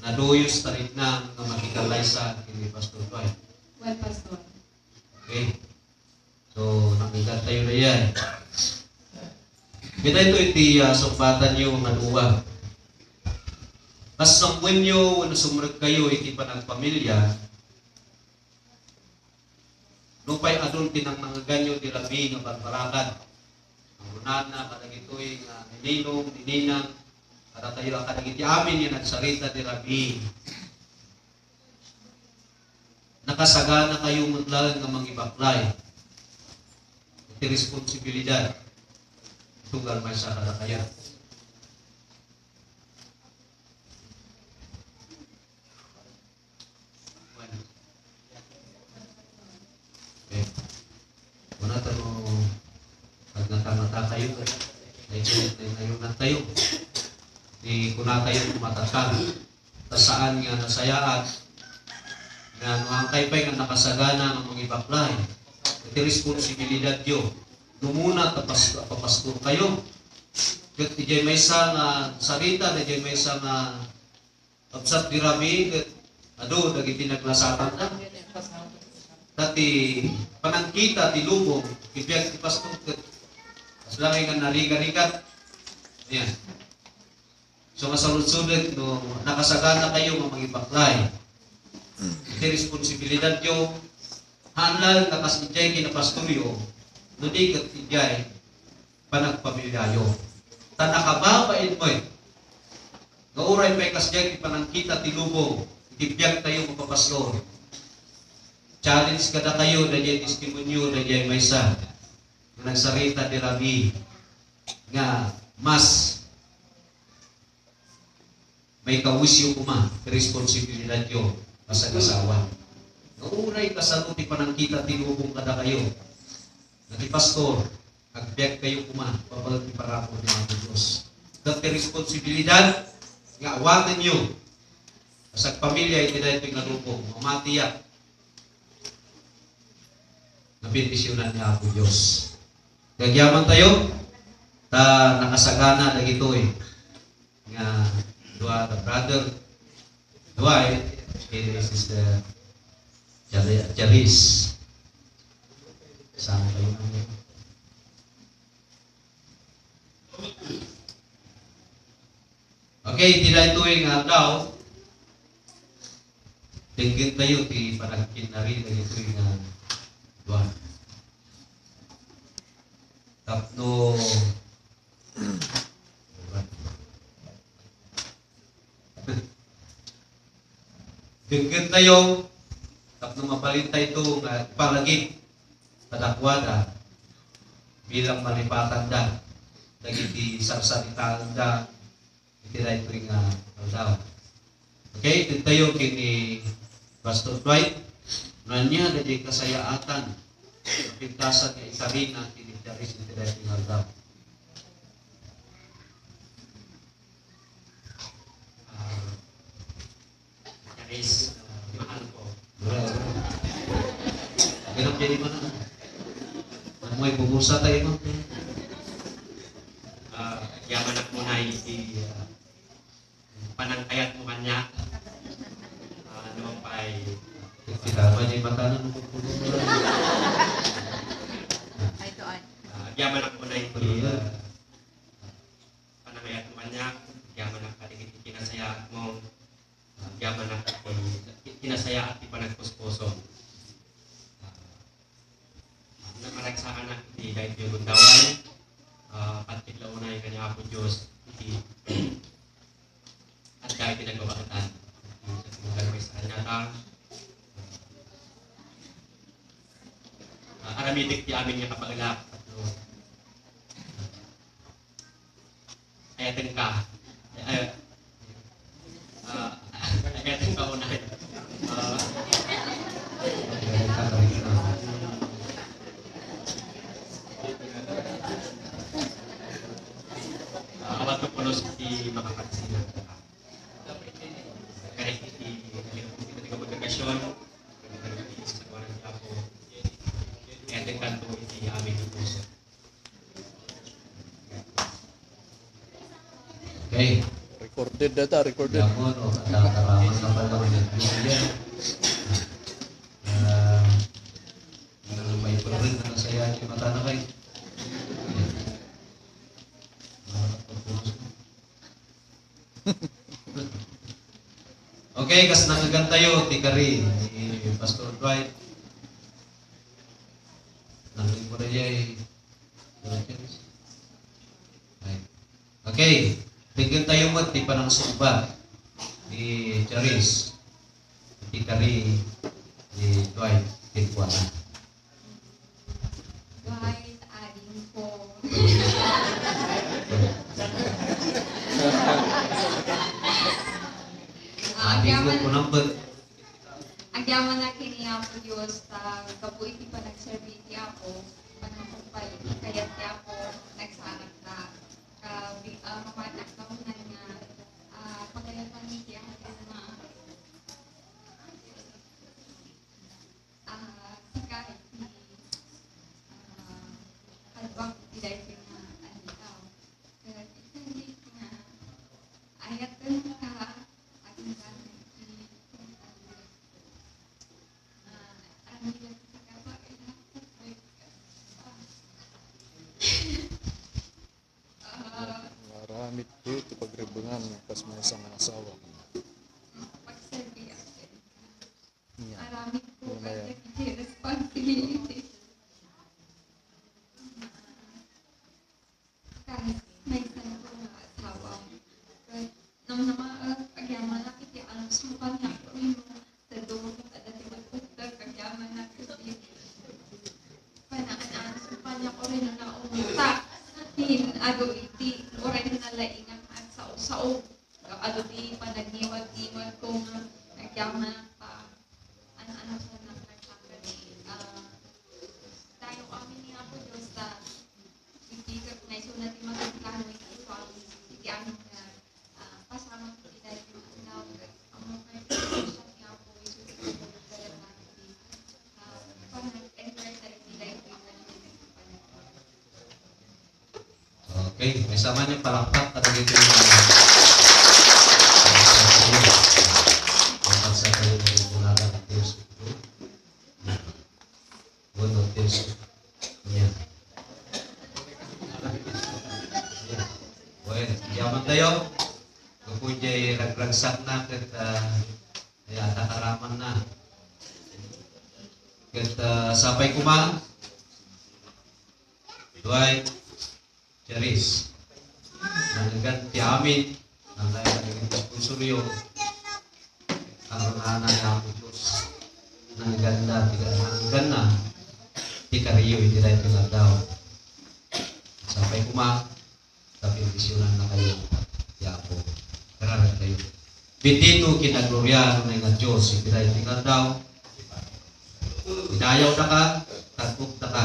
naduyos tarik na nga makikalay sa kini Pastor Dwight. Well, Pastor. Okay. So, nakikat tayo na yan. Kita ito iti sumbatan nyo nga duwa. As sangwen nyo, wano sumurag kayo iti panagpamilya, nupay adun tinang nangaganyo ti labi nga barbarakan. Ang unana, kadagitoy nga nininong, nininang, kada tayo ang kadagiti amin yung nagsarita ti labi. Nakasagana kayo mutlagan nga mangibaklay. Iti responsibilidad. Tunggal may sa kada kaya. Okay. Muna tayo pag natamata kayo, naikinig tayo. Di kuna tayo kumatatang. Saan nga nasayaan nga ang kaypay nga nakasagana ng mga ibaklay. Iti responsibilidad yun. Numuna papastor kayo. Kat ijay may sa nga sarita, ijay may sa nga absat dirami, kat ado, dagiti naglasatan na. Dati panangkita, ti lubong, ibiyag ti pastor, kat aslangay nga nariga-rigat. Ayan. So masalud-sulid, no, nakasagana kayo ng mga ibaklay. Iti responsibilidad yung hanal nakasidjay kinapastoryo, no di kat idjay panagpamilyayo. Tanakababain mo nga uray pa'y kasjay panangkita ti lubong, itibiyag tayo mapapastor. Challenge kada kayo, dayay testimonyo, dayay maysa, nga nagsarita ti Rabi, nga mas may kawisyo kuma, responsibilidad yo, kasag-asawa. Nauray kasaluti panangkita tinubong kada kayo. Nati pastor, agbiag kayo kuma, papalag iparako ni mga Diyos. Dati responsibilidad, nga awatin nyo. Kasag pamilya, iti na ito yung narupong, mamatiyak. Nabindisyonan ni Apo Diyos. Gagyaman tayo, ta nakasagana na ito eh. Nga, dua, the brother, Dwight, this is the Charis. Sama kayo namin. Okay, tila ito yung daw. Tingin tayo, ti panagkin na rin, ito yung Duan. Tapno, tingin tayo, tapno mapalintay ito nga palagit padakwada bilang malipatan da dagiti sarsaritaan da iti ito nga daw. Okay, ito tayo kini Pastor Dwight nanya dadi kasayaatan pintasan nga isarina kini Charis iti nga daw. Charis, mahal ko. Ganap jadi mana? Ano ay bubusa tayo mo? Yaman ako na iti panangkayat mo kanya. Naman pa ay Kita ba di makanan mo puno? yaman ako na iti panangkayat mo kanya. Yaman ako katigit kinasaya mo. Yaman ako kinasaya at ipanagpuspuso. Nagmaragsaan na iti dahil yung gundaway. Patikla una yung kanya Apo Diyos. At dahil pinagbabaatan. Sa tinggalway sa kanyata. Aramidik ti amin niya kapagalak. Ayatin ka. Ayatin ka una. Awat ko pulos ti makakatsina. Kahit iti magkakasyon, sa kawanan niya ako, ayatin kanto iti amin ng puso. Okay. Recorded data, recorded. Yamon o kataraman na pala ng Biblia. May pagrin na nasaya yung mata na kayo. Okay, kas nakagan tayo, tikari, ni Pastor Dwight. Nangin mo na niya okay, tigil tayo mo, di pa ng sumba ni Charis, tikari, ni Dwight, Tigwana. Dwight, adding po. Tigil ko ng bag. Agyaman na kiniya po Diyos, kapoy di pa nagserviti ako, panangkumpay, kaya't niya po nagsanag na, mamanak na unan nga, pagkayatan ni siya na, kahit ni, kalbang tiday ko na, anitaw, kaya hindi nga, ayat din ka, ating ganit, Maramit po ito pagribangan pas may isang asawa. pagservi atin. Yan. Marami po Ano na yan? kasi responsibility. Kahit may isang po na asawa. But, nung pagyaman na kiti alam sukan niya po yung sa doon at dati magpunta pagyaman na kasi panaan sukan niya ko rin na naunta. Ado iti, oray na laingan at sao-sao. Ado di panagniwag-niwag kung nagyaman pa ano-ano sa nakakagani. Tayo kami niya po Diyos sa itikap na isunat yung magkakano yung iswang iti amin na pasama ko iti yung anaw ang mga kaibigan niya po isunat yung magkakano panag-enter sa iti yung Okay, may sama niya palakpak at dito yung sa kayo ng bunaran at Diyos. Bueno, Diyos. Yan. Bueno, yaman tayo. Kung diya'y ragragsak na kat takaraman na. Kat sapay kuma. Dwight. Charis. Nanagan ti amin. Nanagan ti sponsoryo. Ang rana na ako Diyos. Nanagan na. Nanagan na. Ti kariyo. Hindi na ito nga daw. Sampai kuma. Tapi visyonan na kayo. Ti ako. Kararan kayo. Bitito kinagloryano na nga Diyos. Hindi na ito nga daw. Inayaw na ka. Tagpok na ka.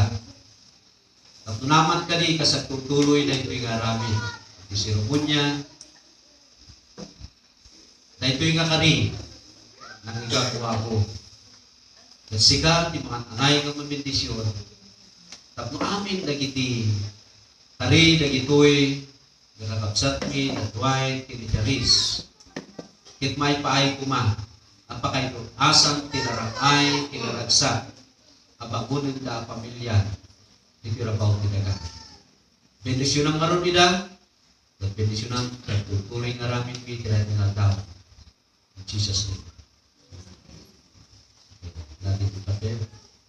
Tunaman ka di kasat tutuloy na ito'y ngaramin. Isirupon niya. Na ito'y nga kari. Nang igakuha ko. Kasi ka, di mga angay ng mabindisyon. Tapno amin nagiti. Kari nagito'y nagkakapsat mi, nagduay, kinicharis. Kit may paay kuma. Apakay ito. Asang tinarangay, kinaragsak. Abagunin na pamilya. Dipirabaw tinaga. Bendisyon ang maron nila. At bendisyon ang tutuloy nga ramin mi tira nga tao. In Jesus' name.